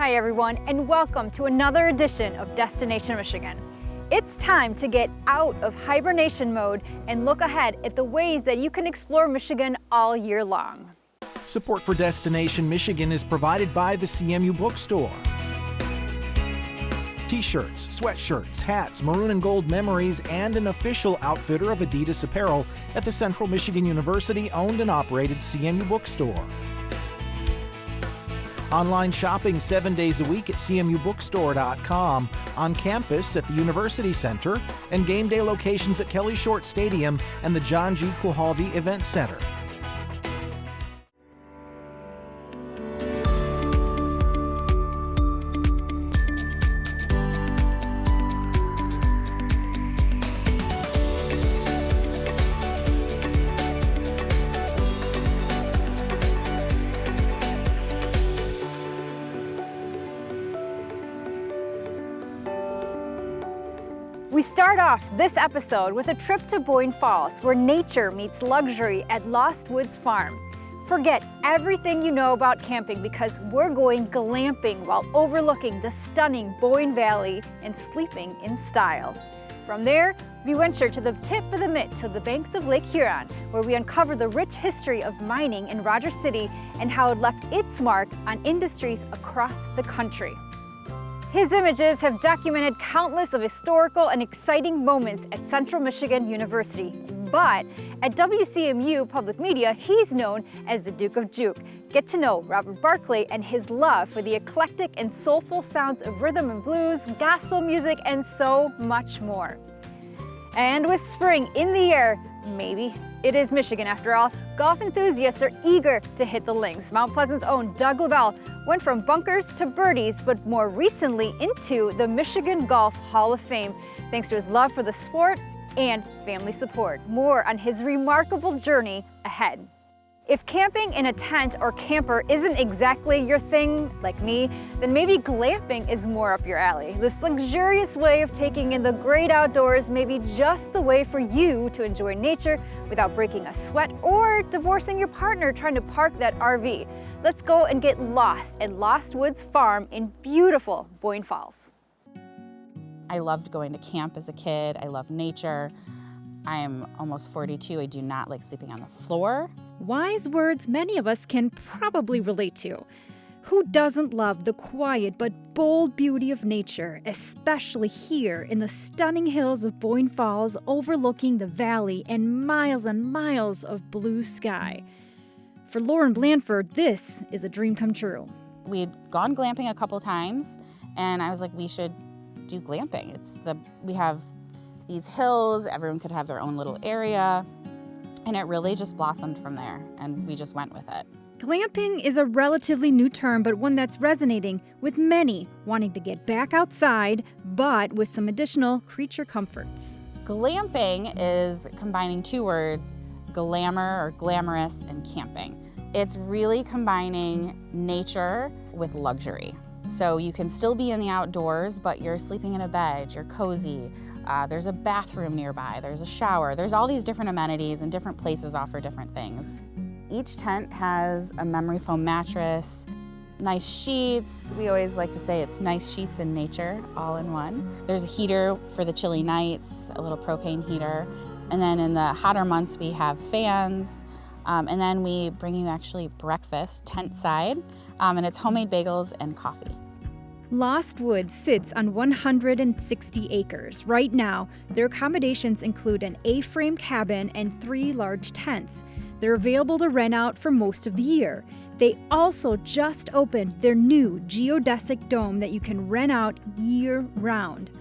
Hi everyone, and welcome to another edition of Destination Michigan. It's time to get out of hibernation mode and look ahead at the ways that you can explore Michigan all year long. Support for Destination Michigan is provided by the CMU Bookstore. T-shirts, sweatshirts, hats, maroon and gold memories, and an official outfitter of Adidas apparel at the Central Michigan University owned and operated CMU Bookstore. Online shopping 7 days a week at cmubookstore.com, on campus at the University Center, and game day locations at Kelly Short Stadium and the John G. Kulhalvy Event Center. We start off this episode with a trip to Boyne Falls, where nature meets luxury at Lost Woods Farm. Forget everything you know about camping because we're going glamping while overlooking the stunning Boyne Valley and sleeping in style. From there, we venture to the tip of the mitt to the banks of Lake Huron, where we uncover the rich history of mining in Rogers City and how it left its mark on industries across the country. His images have documented countless of historical and exciting moments at Central Michigan University, but at WCMU Public Media, he's known as the Duke of Juke. Get to know Robert Barclay and his love for the eclectic and soulful sounds of rhythm and blues, gospel music, and so much more. And with spring in the air, maybe it is Michigan after all, golf enthusiasts are eager to hit the links. Mount Pleasant's own Doug Labelle went from bunkers to birdies, but more recently into the Michigan Golf Hall of Fame, thanks to his love for the sport and family support. More on his remarkable journey ahead. If camping in a tent or camper isn't exactly your thing, like me, then maybe glamping is more up your alley. This luxurious way of taking in the great outdoors may be just the way for you to enjoy nature without breaking a sweat or divorcing your partner trying to park that RV. Let's go and get lost at Lost Woods Farm in beautiful Boyne Falls. I loved going to camp as a kid. I love nature. I'm almost 42. I do not like sleeping on the floor. Wise words many of us can probably relate to. Who doesn't love the quiet but bold beauty of nature, especially here in the stunning hills of Boyne Falls overlooking the valley and miles of blue sky? For Lauren Blanford, this is a dream come true. We'd gone glamping a couple times, and I was like, we should do glamping. We have these hills, everyone could have their own little area, and it really just blossomed from there, and we just went with it. Glamping is a relatively new term, but one that's resonating with many wanting to get back outside, but with some additional creature comforts. Glamping is combining two words, glamour or glamorous and camping. It's really combining nature with luxury. So you can still be in the outdoors, but you're sleeping in a bed, you're cozy. There's a bathroom nearby, there's a shower. There's all these different amenities, and different places offer different things. Each tent has a memory foam mattress, nice sheets. We always like to say it's nice sheets in nature, all in one. There's a heater for the chilly nights, a little propane heater. And then in the hotter months, we have fans. And then we bring you actually breakfast tent side, and it's homemade bagels and coffee. Lost Woods sits on 160 acres. Right now, their accommodations include an A-frame cabin and 3 large tents. They're available to rent out for most of the year. They also just opened their new geodesic dome that you can rent out year-round.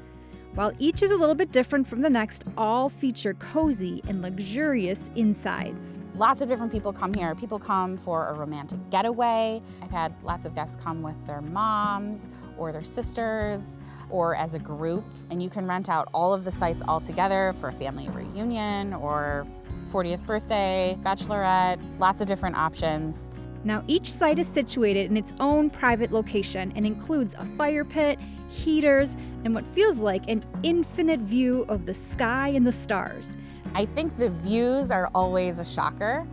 While each is a little bit different from the next, all feature cozy and luxurious insides. Lots of different people come here. People come for a romantic getaway. I've had lots of guests come with their moms or their sisters or as a group. And you can rent out all of the sites all together for a family reunion or 40th birthday, bachelorette, lots of different options. Now each site is situated in its own private location and includes a fire pit, heaters, and what feels like an infinite view of the sky and the stars. I think the views are always a shocker,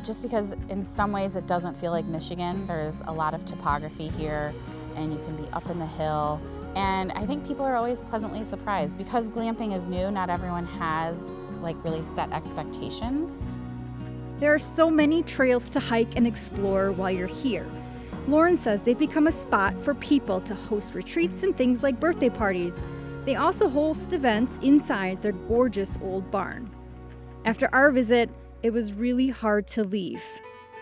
just because in some ways it doesn't feel like Michigan. There's a lot of topography here, and you can be up in the hill. And I think people are always pleasantly surprised. Because glamping is new, not everyone has really set expectations. There are so many trails to hike and explore while you're here. Lauren says they've become a spot for people to host retreats and things like birthday parties. They also host events inside their gorgeous old barn. After our visit, it was really hard to leave.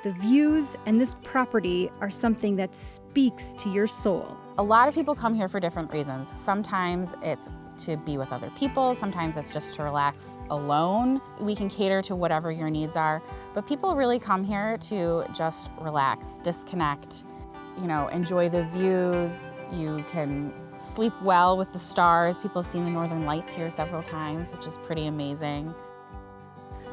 The views and this property are something that speaks to your soul. A lot of people come here for different reasons. Sometimes it's to be with other people, sometimes it's just to relax alone. We can cater to whatever your needs are, but people really come here to just relax, disconnect, enjoy the views. You can sleep well with the stars. People have seen the northern lights here several times, which is pretty amazing.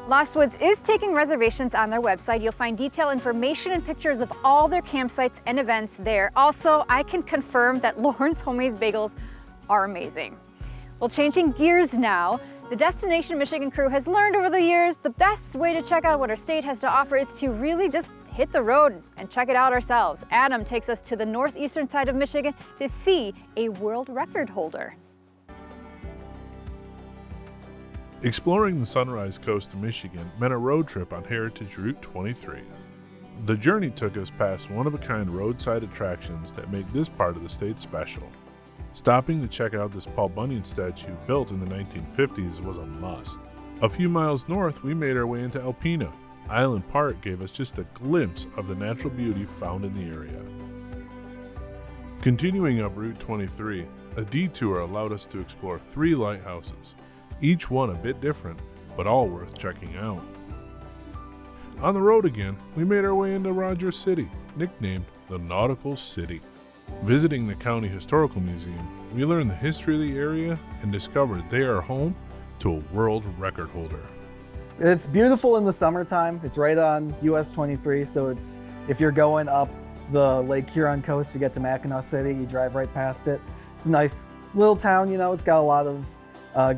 Lost Woods is taking reservations on their website. You'll find detailed information and pictures of all their campsites and events there. Also, I can confirm that Lauren's homemade bagels are amazing. Well, changing gears now, the Destination Michigan crew has learned over the years the best way to check out what our state has to offer is to really just hit the road and check it out ourselves. Adam takes us to the northeastern side of Michigan to see a world record holder. Exploring the Sunrise Coast of Michigan meant a road trip on Heritage Route 23. The journey took us past one-of-a-kind roadside attractions that make this part of the state special. Stopping to check out this Paul Bunyan statue built in the 1950s was a must. A few miles north, we made our way into Alpena. Island Park gave us just a glimpse of the natural beauty found in the area. Continuing up Route 23, a detour allowed us to explore 3 lighthouses, each one a bit different, but all worth checking out. On the road again, we made our way into Rogers City, nicknamed the Nautical City. Visiting the County Historical Museum, we learned the history of the area and discovered they are home to a world record holder. It's beautiful in the summertime. It's right on US 23, so if you're going up the Lake Huron coast to get to Mackinac City, you drive right past it. It's a nice little town, it's got a lot of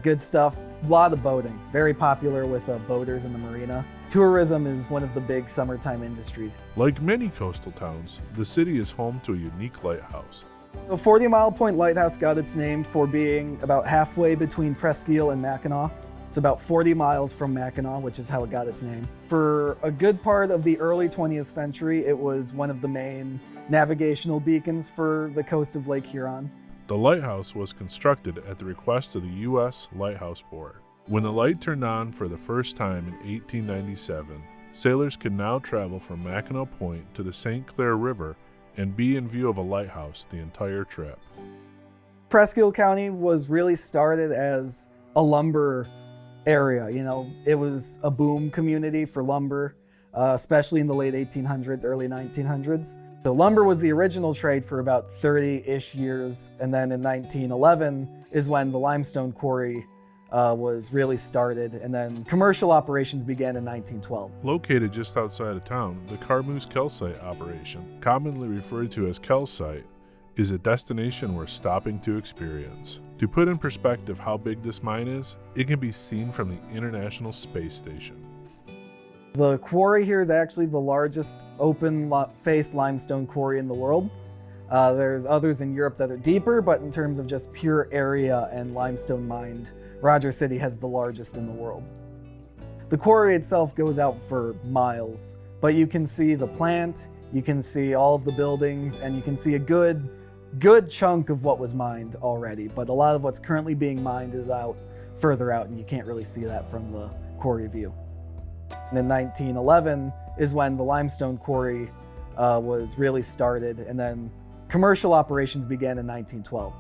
good stuff, a lot of boating. Very popular with boaters in the marina. Tourism is one of the big summertime industries. Like many coastal towns, the city is home to a unique lighthouse. The 40 Mile Point Lighthouse got its name for being about halfway between Presqu'Île and Mackinac. It's about 40 miles from Mackinac, which is how it got its name. For a good part of the early 20th century, it was one of the main navigational beacons for the coast of Lake Huron. The lighthouse was constructed at the request of the U.S. Lighthouse Board. When the light turned on for the first time in 1897, sailors could now travel from Mackinac Point to the St. Clair River and be in view of a lighthouse the entire trip. Presqu'Île County was really started as a lumber area. It was a boom community for lumber, especially in the late 1800s, early 1900s. So lumber was the original trade for about 30-ish years, and then in 1911 is when the limestone quarry was really started, and then commercial operations began in 1912. Located just outside of town, the Carmoose Calcite operation, commonly referred to as Calcite, is a destination we're stopping to experience. To put in perspective how big this mine is, it can be seen from the International Space Station. The quarry here is actually the largest open-face limestone quarry in the world. There's others in Europe that are deeper, but in terms of just pure area and limestone mined, Rogers City has the largest in the world. The quarry itself goes out for miles, but you can see the plant, you can see all of the buildings, and you can see a good chunk of what was mined already, but a lot of what's currently being mined is further out, and you can't really see that from the quarry view. And in 1911 is when the limestone quarry was really started, and then commercial operations began in 1912.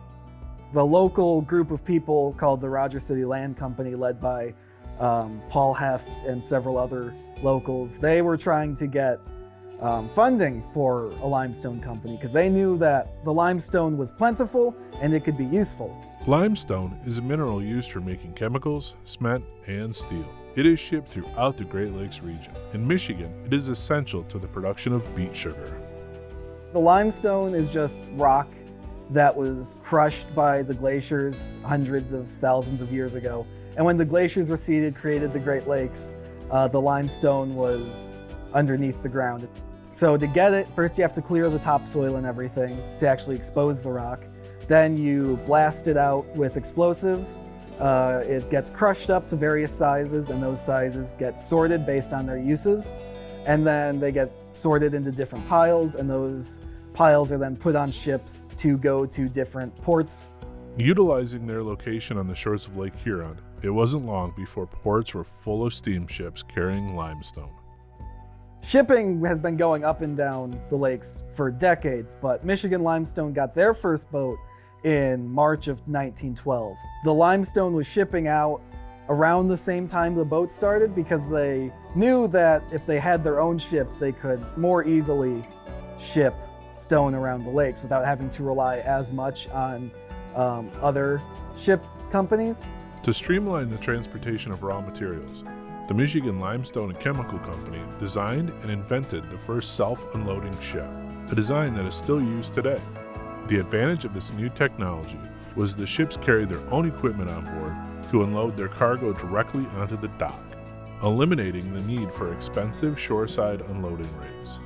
The local group of people called the Rogers City Land Company, led by Paul Heft and several other locals, they were trying to get funding for a limestone company because they knew that the limestone was plentiful and it could be useful. Limestone is a mineral used for making chemicals, cement, and steel. It is shipped throughout the Great Lakes region. In Michigan, it is essential to the production of beet sugar. The limestone is just rock that was crushed by the glaciers hundreds of thousands of years ago. And when the glaciers receded, created the Great Lakes, the limestone was underneath the ground. So to get it, first you have to clear the topsoil and everything to actually expose the rock. Then you blast it out with explosives. It gets crushed up to various sizes, and those sizes get sorted based on their uses. And then they get sorted into different piles, and those piles are then put on ships to go to different ports. Utilizing their location on the shores of Lake Huron, it wasn't long before ports were full of steamships carrying limestone. Shipping has been going up and down the lakes for decades, but Michigan Limestone got their first boat in March of 1912. The limestone was shipping out around the same time the boat started because they knew that if they had their own ships, they could more easily ship stone around the lakes without having to rely as much on other ship companies. To streamline the transportation of raw materials, the Michigan Limestone and Chemical Company designed and invented the first self-unloading ship, a design that is still used today. The advantage of this new technology was the ships carried their own equipment on board to unload their cargo directly onto the dock, eliminating the need for expensive shoreside unloading rigs.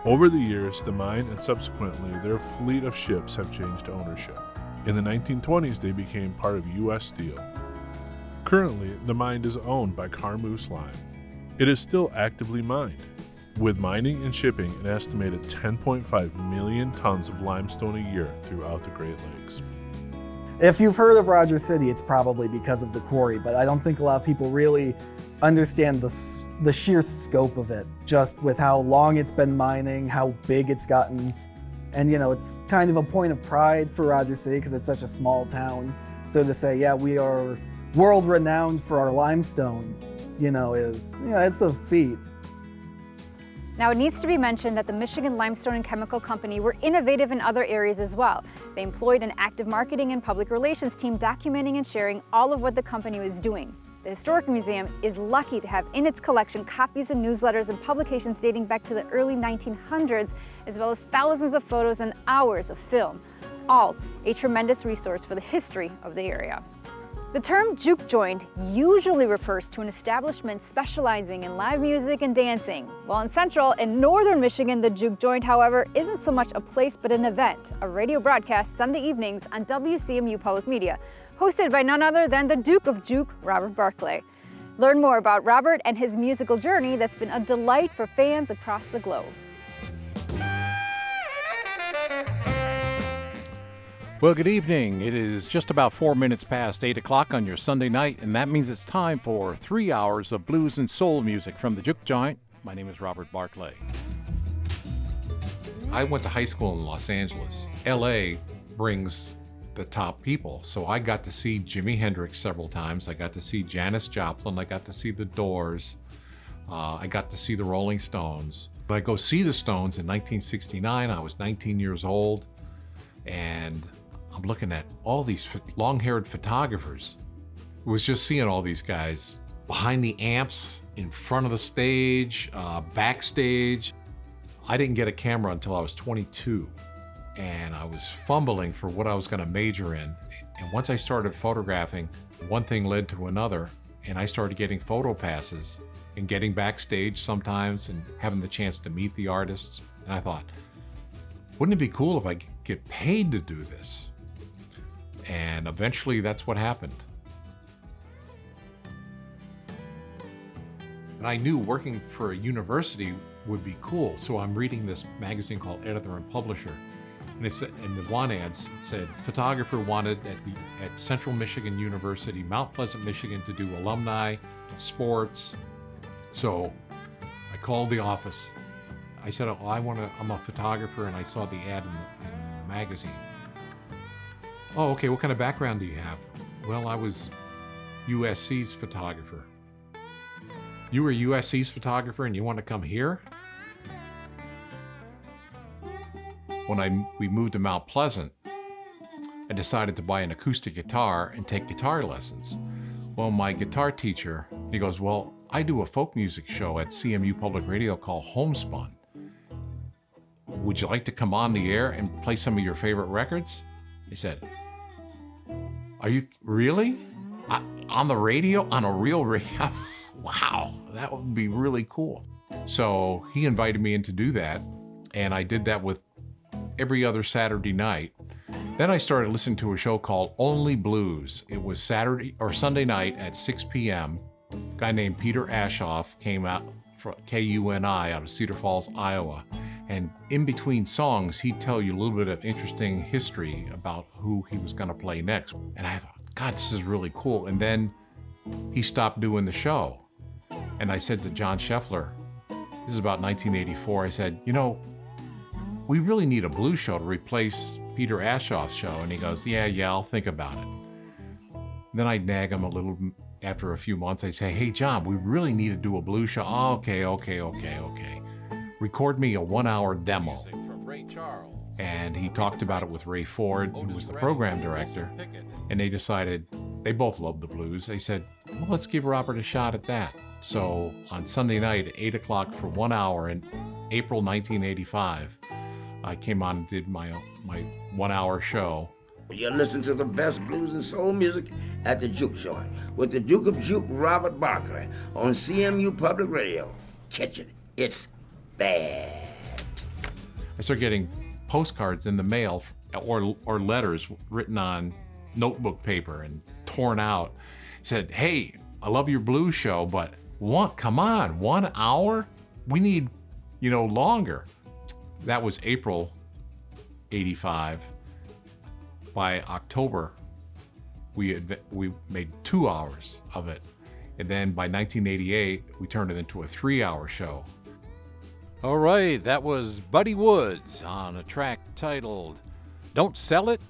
Over the years, the mine and subsequently their fleet of ships have changed ownership. In the 1920s, they became part of U.S. Steel. Currently, the mine is owned by Carmoose Lime. It is still actively mined, with mining and shipping an estimated 10.5 million tons of limestone a year throughout the Great Lakes. If you've heard of Rogers City, it's probably because of the quarry, but I don't think a lot of people really understand the sheer scope of it, just with how long it's been mining, how big it's gotten. And it's kind of a point of pride for Rogers City because it's such a small town. So to say, yeah, we are world renowned for our limestone, it's a feat. Now, it needs to be mentioned that the Michigan Limestone and Chemical Company were innovative in other areas as well. They employed an active marketing and public relations team documenting and sharing all of what the company was doing. The Historic Museum is lucky to have in its collection copies of newsletters and publications dating back to the early 1900s, as well as thousands of photos and hours of film, all a tremendous resource for the history of the area. The term juke joint usually refers to an establishment specializing in live music and dancing. While in central and northern Michigan, the juke joint, however, isn't so much a place but an event, a radio broadcast Sunday evenings on WCMU Public Media, hosted by none other than the Duke of Juke, Robert Barclay. Learn more about Robert and his musical journey that's been a delight for fans across the globe. Well, good evening. It is just about 4 minutes past 8 o'clock on your Sunday night, and that means it's time for 3 hours of blues and soul music from the Juke Joint. My name is Robert Barclay. I went to high school in Los Angeles. LA brings the top people, so I got to see Jimi Hendrix several times. I got to see Janis Joplin. I got to see the Doors. I got to see the Rolling Stones. But I go see the Stones in 1969. I was 19 years old, and I'm looking at all these long-haired photographers. It was just seeing all these guys behind the amps, in front of the stage, backstage. I didn't get a camera until I was 22, and I was fumbling for what I was going to major in. And once I started photographing, one thing led to another, and I started getting photo passes and getting backstage sometimes and having the chance to meet the artists. And I thought, wouldn't it be cool if I could get paid to do this? And eventually that's what happened. And I knew working for a university would be cool, so I'm reading this magazine called Editor and Publisher. And it said, in the want ads, it said, photographer wanted at Central Michigan University, Mount Pleasant, Michigan, to do alumni, sports. So I called the office. I said, oh, I'm a photographer, and I saw the ad in the magazine. Oh, okay, what kind of background do you have? Well, I was USC's photographer. You were USC's photographer and you want to come here? When we moved to Mount Pleasant, I decided to buy an acoustic guitar and take guitar lessons. Well, my guitar teacher, he goes, well, I do a folk music show at CMU Public Radio called Homespun. Would you like to come on the air and play some of your favorite records? He said, are you really? On the radio? On a real radio? Wow, that would be really cool. So he invited me in to do that. and I did that with every other Saturday night. Then I started listening to a show called Only Blues. It was Saturday or Sunday night at 6 p.m. A guy named Peter Ashoff came out from KUNI out of Cedar Falls, Iowa. And in between songs, he'd tell you a little bit of interesting history about who he was going to play next. And I thought, God, this is really cool. And then he stopped doing the show. And I said to John Scheffler, this is about 1984, I said, you know, we really need a blues show to replace Peter Ashoff's show. And he goes, yeah, I'll think about it. And then I'd nag him a little. After a few months, I'd say, hey, John, we really need to do a blues show. Oh, okay. Record me a 1-hour demo. And he talked about it with Ray Ford, who was the program director. And they decided, they both loved the blues. They said, well, let's give Robert a shot at that. So on Sunday night at 8 o'clock for 1 hour in April 1985, I came on and did my 1-hour show. You're listening to the best blues and soul music at the Juke Joint with the Duke of Juke, Robert Barclay, on CMU Public Radio. Catch it. It's bad. I started getting postcards in the mail or letters written on notebook paper and torn out. Said, hey, I love your blues show, but come on, 1 hour? We need, longer. That was April 85. By October, we made 2 hours of it. And then by 1988, we turned it into a 3-hour show. All right, that was Buddy Woods on a track titled Don't Sell It,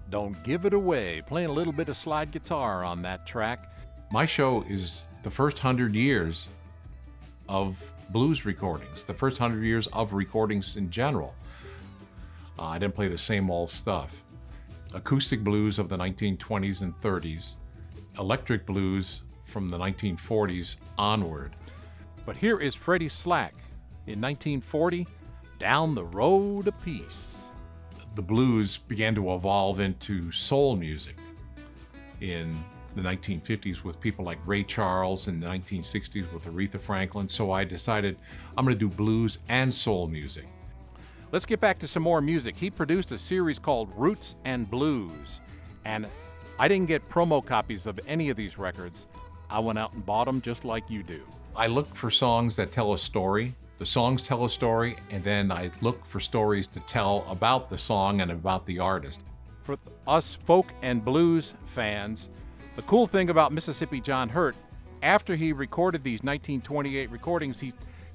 Don't Give It Away, playing a little bit of slide guitar on that track. My show is the first 100 years of blues recordings, the first 100 years of recordings in general. I didn't play the same old stuff. Acoustic blues of the 1920s and 30s, electric blues from the 1940s onward. But here is Freddie Slack in 1940, Down the Road a Piece. The blues began to evolve into soul music in the 1950s with people like Ray Charles, in the 1960s with Aretha Franklin. So I decided I'm going to do blues and soul music. Let's get back to some more music. He produced a series called Roots and Blues, and I didn't get promo copies of any of these records. I went out and bought them just like you do. I look for songs that tell a story. The songs tell a story, and then I look for stories to tell about the song and about the artist. For us folk and blues fans, the cool thing about Mississippi John Hurt, after he recorded these 1928 recordings, he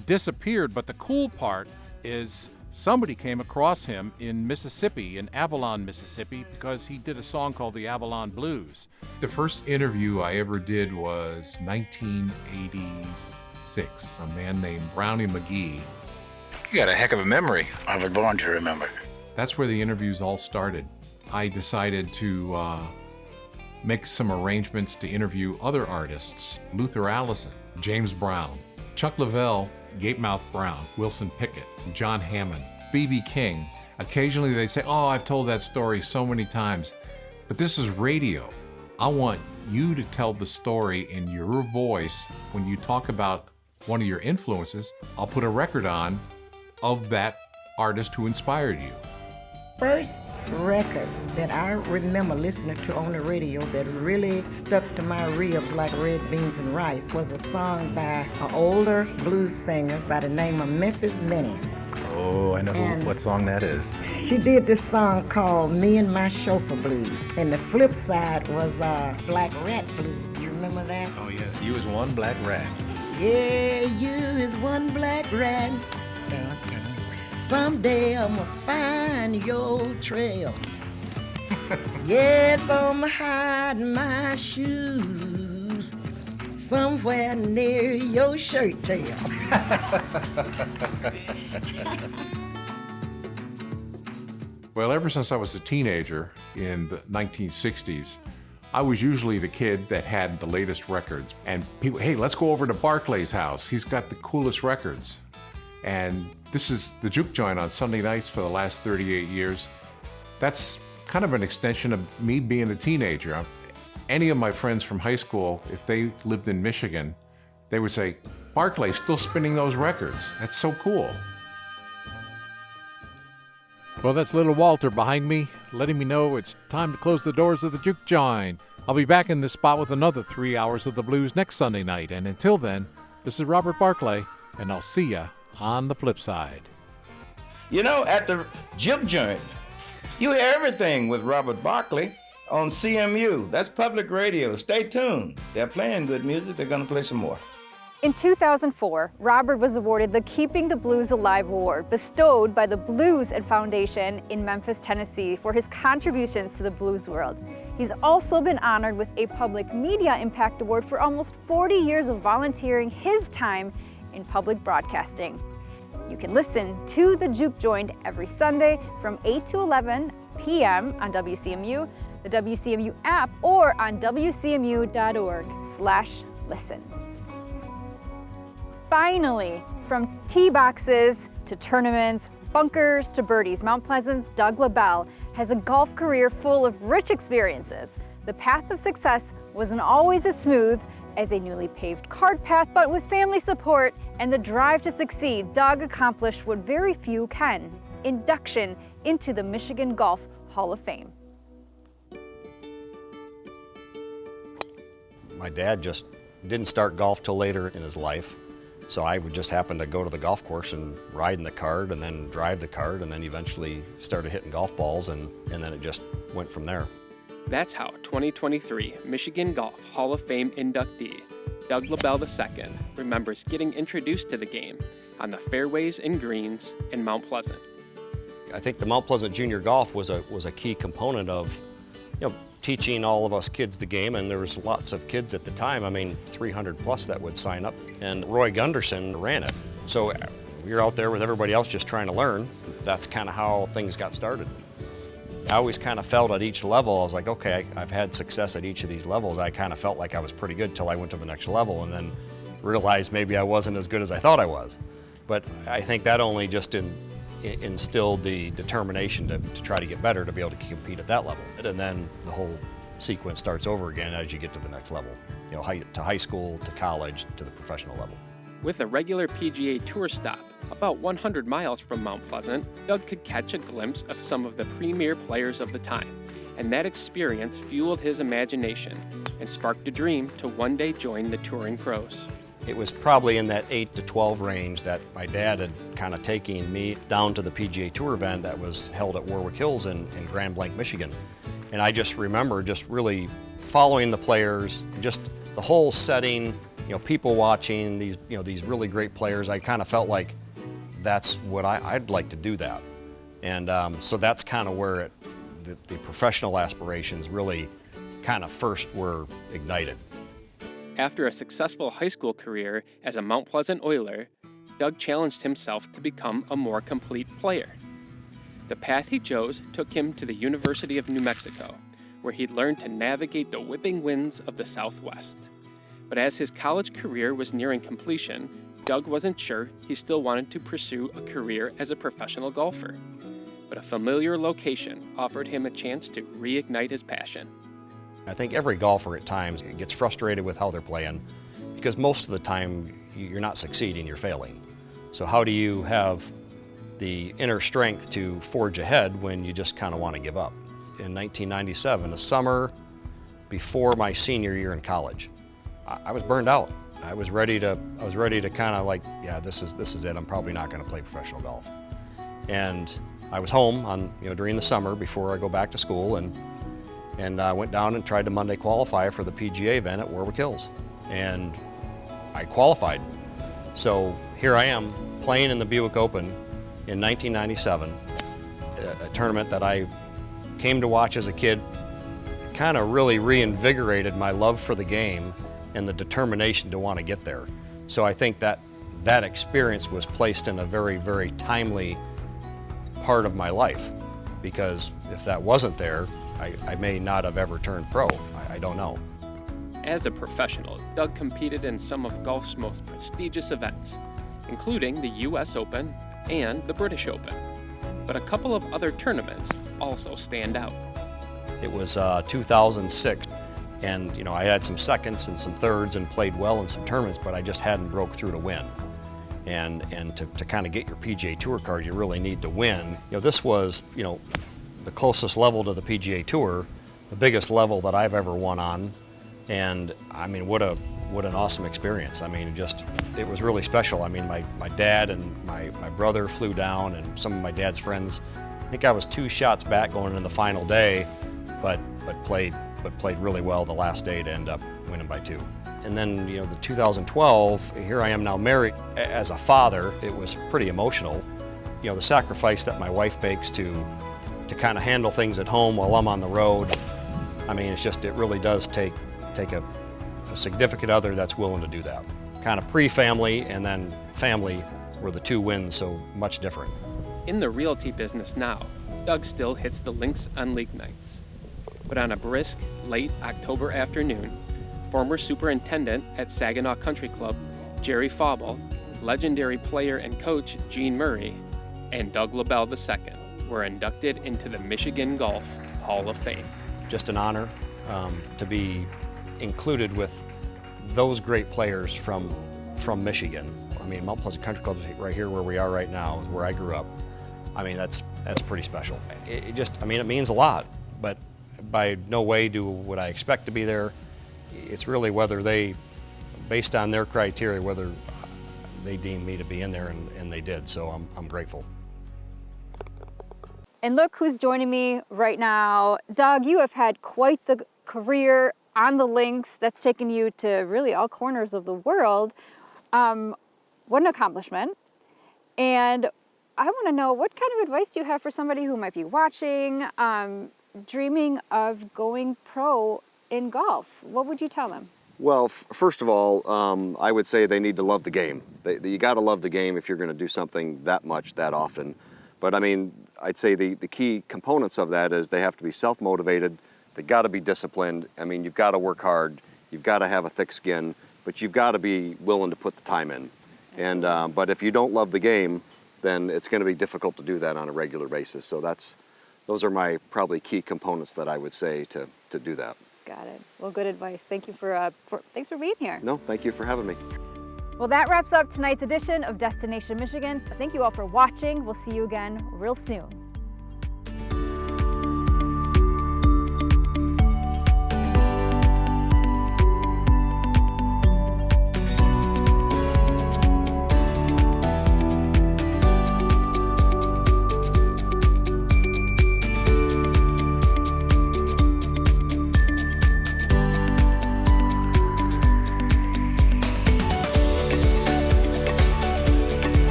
disappeared, but the cool part is somebody came across him in Mississippi, in Avalon, Mississippi, because he did a song called the Avalon Blues. The first interview I ever did was 1986. A man named Brownie McGee. You got a heck of a memory. I was born to remember. That's where the interviews all started. I decided to make some arrangements to interview other artists. Luther Allison, James Brown, Chuck Leavell, Gatemouth Brown, Wilson Pickett, John Hammond, B.B. King. Occasionally they say, oh, I've told that story so many times. But this is radio. I want you to tell the story in your voice. When you talk about one of your influences, I'll put a record on of that artist who inspired you. First record that I remember listening to on the radio that really stuck to my ribs like red beans and rice was a song by an older blues singer by the name of Memphis Minnie. Oh, I know what song that is. She did this song called Me and My Chauffeur Blues. And the flip side was Black Rat Blues. You remember that? Oh, yes. You is one black rat. Yeah, you is one black rat. Someday I'ma find your trail. Yes, I'ma hide my shoes somewhere near your shirt tail. Well, ever since I was a teenager in the 1960s, I was usually the kid that had the latest records. And people, hey, let's go over to Barclay's house. He's got the coolest records. And this is the Juke Joint on Sunday nights for the last 38 years. That's kind of an extension of me being a teenager. Any of my friends from high school, if they lived in Michigan, they would say, Barclay's still spinning those records. That's so cool. Well, that's little Walter behind me, letting me know it's time to close the doors of the juke joint. I'll be back in this spot with another 3 hours of the blues next Sunday night, and until then, this is Robert Barclay, and I'll see ya on the flip side. You know, at the juke joint, you hear everything with Robert Barclay on CMU. That's public radio. Stay tuned. They're playing good music. They're going to play some more. In 2004, Robert was awarded the Keeping the Blues Alive Award, bestowed by the Blues and Foundation in Memphis, Tennessee, for his contributions to the blues world. He's also been honored with a Public Media Impact Award for almost 40 years of volunteering his time in public broadcasting. You can listen to the Juke Joint every Sunday from 8 to 11 p.m. on WCMU, the WCMU app, or on wcmu.org/listen. Finally, from tee boxes to tournaments, bunkers to birdies, Mount Pleasant's Doug Labelle has a golf career full of rich experiences. The path of success wasn't always as smooth as a newly paved cart path, but with family support and the drive to succeed, Doug accomplished what very few can: induction into the Michigan Golf Hall of Fame. My dad just didn't start golf till later in his life. So I would just happen to go to the golf course and ride in the cart and then drive the cart and then eventually started hitting golf balls and then it just went from there. That's how 2023 Michigan Golf Hall of Fame inductee Doug Labelle II remembers getting introduced to the game on the fairways and greens in Mount Pleasant. I think the Mount Pleasant Junior Golf was a key component of, teaching all of us kids the game, and there was lots of kids at the time, 300 plus that would sign up, and Roy Gunderson ran it. So you're out there with everybody else just trying to learn. That's kind of how things got started. I always kind of felt at each level, I was like, okay, I've had success at each of these levels. I kind of felt like I was pretty good till I went to the next level and then realized maybe I wasn't as good as I thought I was. But I think that only just instilled the determination to try to get better, to be able to compete at that level. And then the whole sequence starts over again as you get to the next level, to high school, to college, to the professional level. With a regular PGA Tour stop about 100 miles from Mount Pleasant, Doug could catch a glimpse of some of the premier players of the time, and that experience fueled his imagination and sparked a dream to one day join the touring pros. It was probably in that 8 to 12 range that my dad had kind of taken me down to the PGA Tour event that was held at Warwick Hills in Grand Blanc, Michigan. And I just remember just really following the players, just the whole setting, people watching these really great players. I kind of felt like that's what I'd like to do that. And so that's kind of where the professional aspirations really kind of first were ignited. After a successful high school career as a Mount Pleasant Oiler, Doug challenged himself to become a more complete player. The path he chose took him to the University of New Mexico, where he learned to navigate the whipping winds of the Southwest. But as his college career was nearing completion, Doug wasn't sure he still wanted to pursue a career as a professional golfer. But a familiar location offered him a chance to reignite his passion. I think every golfer at times gets frustrated with how they're playing because most of the time you're not succeeding, you're failing. So how do you have the inner strength to forge ahead when you just kind of want to give up? In 1997, the summer before my senior year in college, I was burned out. I was ready to kind of like, yeah, this is it. I'm probably not going to play professional golf. And I was home during the summer before I go back to school, and I went down and tried to Monday qualify for the PGA event at Warwick Hills, and I qualified. So here I am playing in the Buick Open in 1997, a tournament that I came to watch as a kid. It kind of really reinvigorated my love for the game and the determination to want to get there. So I think that experience was placed in a very, very timely part of my life, because if that wasn't there, I may not have ever turned pro. I don't know. As a professional, Doug competed in some of golf's most prestigious events, including the US Open and the British Open. But a couple of other tournaments also stand out. It was 2006, and I had some seconds and some thirds and played well in some tournaments, but I just hadn't broke through to win. And to kind of get your PGA Tour card, you really need to win. This was, the closest level to the PGA Tour, the biggest level that I've ever won on. And I mean, what an awesome experience. I mean, it was really special. I mean, my dad and my brother flew down, and some of my dad's friends. I think I was 2 shots back going into the final day, but played really well the last day to end up winning by 2. And then, the 2012, here I am now married. As a father, it was pretty emotional. The sacrifice that my wife makes to kind of handle things at home while I'm on the road. I mean, it really does take a significant other that's willing to do that. Kind of pre-family and then family were the 2 wins, so much different. In the realty business now, Doug still hits the links on league nights. But on a brisk, late October afternoon, former superintendent at Saginaw Country Club, Jerry Fauble, legendary player and coach Gene Murray, and Doug Labelle II were inducted into the Michigan Golf Hall of Fame. Just an honor to be included with those great players from Michigan. I mean, Mount Pleasant Country Club is right here where we are right now, is where I grew up. I mean, that's pretty special. It means a lot, but by no way would I expect to be there. It's really whether they, based on their criteria, whether they deemed me to be in there, and they did, so I'm grateful. And look who's joining me right now. Doug, you have had quite the career on the links that's taken you to really all corners of the world. What an accomplishment. And I want to know, what kind of advice do you have for somebody who might be watching, dreaming of going pro in golf? What would you tell them? Well, first of all, I would say they need to love the game. You got to love the game if you're going to do something that much, that often. But I mean, I'd say the key components of that is they have to be self-motivated, they got to be disciplined. I mean, you've got to work hard, you've got to have a thick skin, but you've got to be willing to put the time in. And but if you don't love the game, then it's going to be difficult to do that on a regular basis. So those are my probably key components that I would say to do that. Got it. Well, good advice. Thank you thanks for being here. No, thank you for having me. Well, that wraps up tonight's edition of Destination Michigan. Thank you all for watching. We'll see you again real soon.